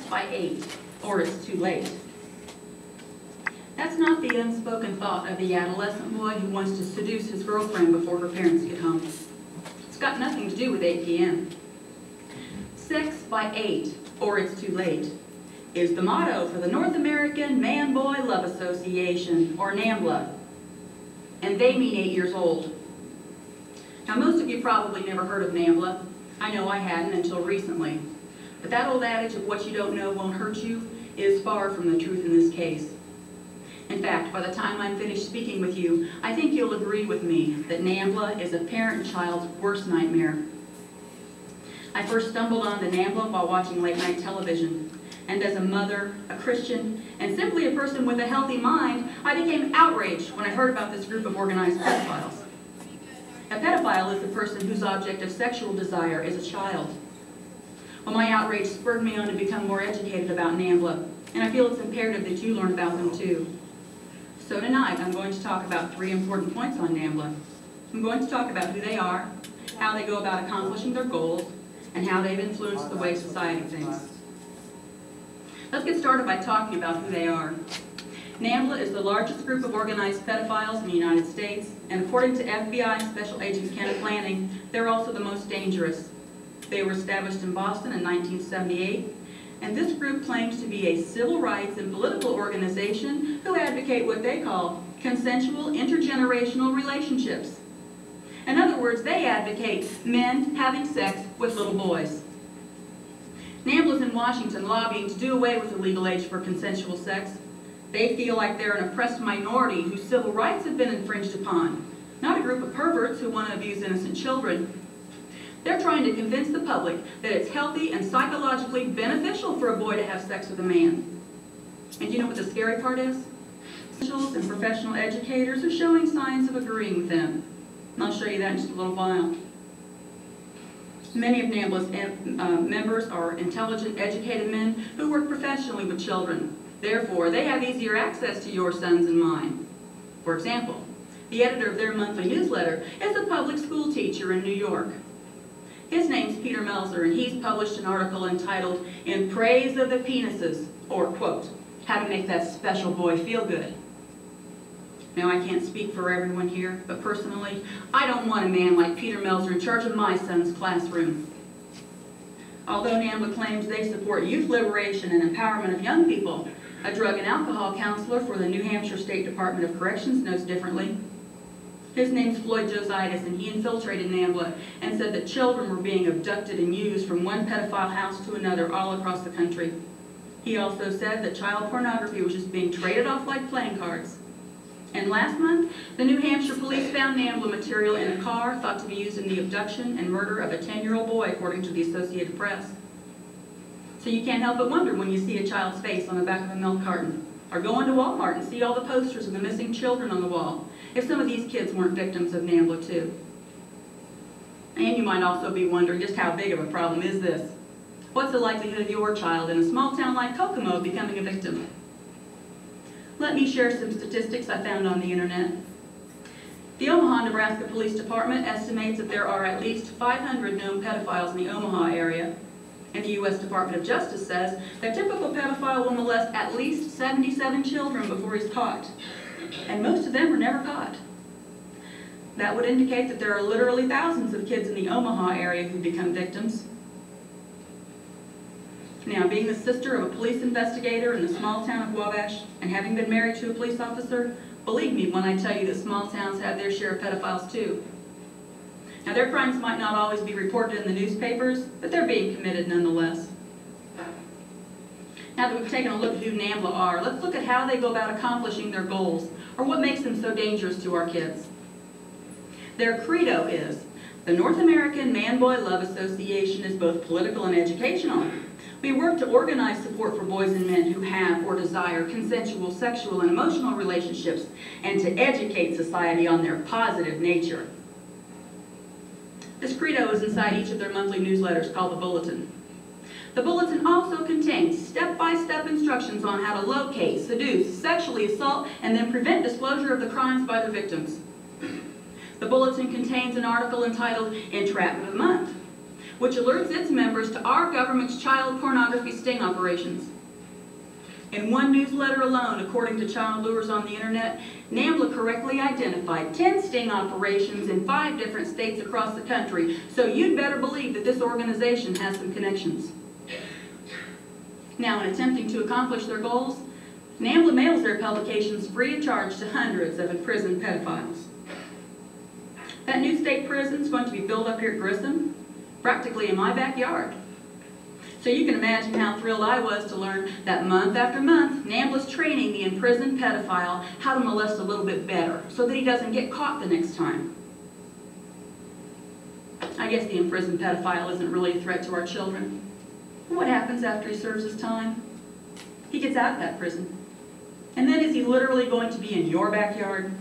by 8, or it's too late. That's not the unspoken thought of the adolescent boy who wants to seduce his girlfriend before her parents get home. It's got nothing to do with 8 p.m. 6 by 8, or it's too late, is the motto for the North American Man-Boy Love Association, or NAMBLA, and they mean 8 years old. Now, most of you probably never heard of NAMBLA. I know I hadn't until recently. But that old adage of what you don't know won't hurt you is far from the truth in this case. In fact, by the time I'm finished speaking with you, I think you'll agree with me that NAMBLA is a parent and child's worst nightmare. I first stumbled onto NAMBLA while watching late-night television, and as a mother, a Christian, and simply a person with a healthy mind, I became outraged when I heard about this group of organized pedophiles. A pedophile is the person whose object of sexual desire is a child. Well, my outrage spurred me on to become more educated about NAMBLA, and I feel it's imperative that you learn about them too. So tonight, I'm going to talk about 3 important points on NAMBLA. I'm going to talk about who they are, how they go about accomplishing their goals, and how they've influenced the way society thinks. Let's get started by talking about who they are. NAMBLA is the largest group of organized pedophiles in the United States, and according to FBI Special Agent Kenneth Lanning, they're also the most dangerous. They were established in Boston in 1978, and this group claims to be a civil rights and political organization who advocate what they call consensual intergenerational relationships. In other words, they advocate men having sex with little boys. NAMBLA's in Washington lobbying to do away with the legal age for consensual sex. They feel like they're an oppressed minority whose civil rights have been infringed upon, not a group of perverts who want to abuse innocent children. They're trying to convince the public that it's healthy and psychologically beneficial for a boy to have sex with a man. And you know what the scary part is? Officials and professional educators are showing signs of agreeing with them. And I'll show you that in just a little while. Many of NAMBLA's members are intelligent, educated men who work professionally with children. Therefore, they have easier access to your sons and mine. For example, the editor of their monthly newsletter is a public school teacher in New York. His name's Peter Melzer, and he's published an article entitled, "In Praise of the Penises," or, quote, "How to Make That Special Boy Feel Good." Now, I can't speak for everyone here, but personally, I don't want a man like Peter Melzer in charge of my son's classroom. Although NAMBLA claims they support youth liberation and empowerment of young people, a drug and alcohol counselor for the New Hampshire State Department of Corrections knows differently. His name's Floyd Jositis, and he infiltrated NAMBLA and said that children were being abducted and used from one pedophile house to another all across the country. He also said that child pornography was just being traded off like playing cards. And last month, the New Hampshire police found NAMBLA material in a car thought to be used in the abduction and murder of a 10-year-old boy, according to the Associated Press. So you can't help but wonder when you see a child's face on the back of a milk carton, or go into Walmart and see all the posters of the missing children on the wall, if some of these kids weren't victims of NAMBLA too. And you might also be wondering just how big of a problem is this? What's the likelihood of your child in a small town like Kokomo becoming a victim? Let me share some statistics I found on the internet. The Omaha, Nebraska Police Department estimates that there are at least 500 known pedophiles in the Omaha area. And the U.S. Department of Justice says that a typical pedophile will molest at least 77 children before he's caught. And most of them are never caught. That would indicate that there are literally thousands of kids in the Omaha area who become victims. Now, being the sister of a police investigator in the small town of Wabash and having been married to a police officer, believe me when I tell you that small towns have their share of pedophiles too. Now, their crimes might not always be reported in the newspapers, but they're being committed nonetheless. Now that we've taken a look at who NAMBLA are, let's look at how they go about accomplishing their goals, or what makes them so dangerous to our kids. Their credo is, the North American Man-Boy Love Association is both political and educational. We work to organize support for boys and men who have or desire consensual, sexual, and emotional relationships, and to educate society on their positive nature. This credo is inside each of their monthly newsletters called the Bulletin. The Bulletin also contains step-by-step instructions on how to locate, seduce, sexually assault, and then prevent disclosure of the crimes by their victims. The Bulletin contains an article entitled Entrapment of the Month, which alerts its members to our government's child pornography sting operations. In one newsletter alone, according to Child Lures on the Internet, NAMBLA correctly identified 10 sting operations in 5 different states across the country, so you'd better believe that this organization has some connections. Now, in attempting to accomplish their goals, NAMBLA mails their publications free of charge to hundreds of imprisoned pedophiles. That new state prison is going to be built up here at Grissom, practically in my backyard. So you can imagine how thrilled I was to learn that month after month, NAMBLA's training the imprisoned pedophile how to molest a little bit better so that he doesn't get caught the next time. I guess the imprisoned pedophile isn't really a threat to our children. What happens after he serves his time? He gets out of that prison. And then is he literally going to be in your backyard?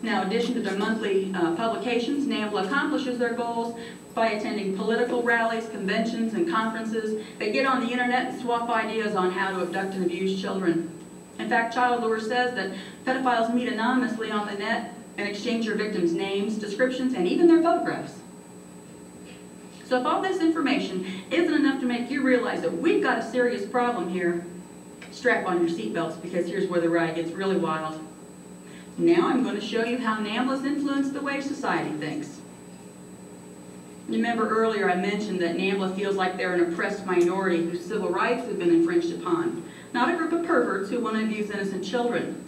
Now, in addition to their monthly publications, NAMBLA accomplishes their goals by attending political rallies, conventions, and conferences. They get on the internet and swap ideas on how to abduct and abuse children. In fact, Child Lure says that pedophiles meet anonymously on the net and exchange their victims' names, descriptions, and even their photographs. So if all this information isn't enough to make you realize that we've got a serious problem here, strap on your seatbelts, because here's where the ride gets really wild. Now I'm going to show you how NAMBLA's influenced the way society thinks. Remember earlier I mentioned that NAMBLA feels like they're an oppressed minority whose civil rights have been infringed upon, not a group of perverts who want to abuse innocent children.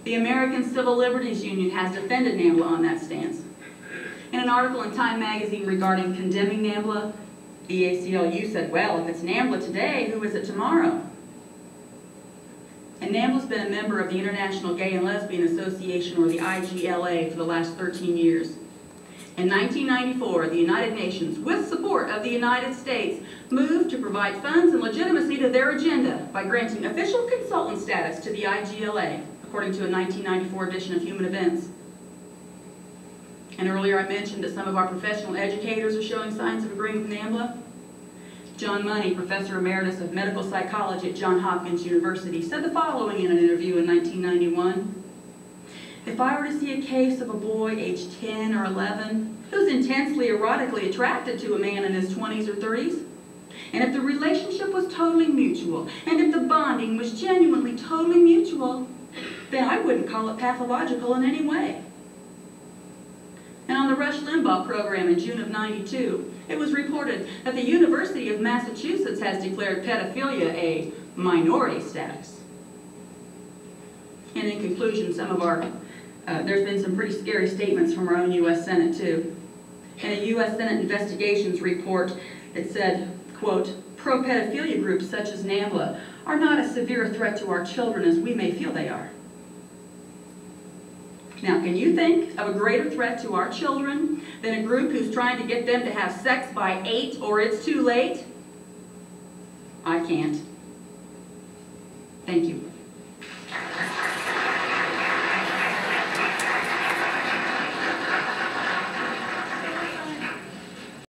The American Civil Liberties Union has defended NAMBLA on that stance. In an article in Time magazine regarding condemning NAMBLA, the ACLU said, well, if it's NAMBLA today, who is it tomorrow? And NAMBLA's been a member of the International Gay and Lesbian Association, or the IGLA, for the last 13 years. In 1994, the United Nations, with support of the United States, moved to provide funds and legitimacy to their agenda by granting official consultant status to the IGLA, according to a 1994 edition of Human Events. And earlier I mentioned that some of our professional educators are showing signs of agreeing with NAMBLA. John Money, Professor Emeritus of Medical Psychology at Johns Hopkins University, said the following in an interview in 1991. If I were to see a case of a boy aged 10 or 11 who's intensely erotically attracted to a man in his 20s or 30s, and if the relationship was totally mutual, and if the bonding was genuinely totally mutual, then I wouldn't call it pathological in any way. And on the Rush Limbaugh program in June of '92, it was reported that the University of Massachusetts has declared pedophilia a minority status. And in conclusion, there's been some pretty scary statements from our own U.S. Senate, too. In a U.S. Senate investigations report, it said, quote, pro-pedophilia groups such as NAMBLA are not a severe threat to our children as we may feel they are. Now, can you think of a greater threat to our children than a group who's trying to get them to have sex by 8 or it's too late? I can't. Thank you.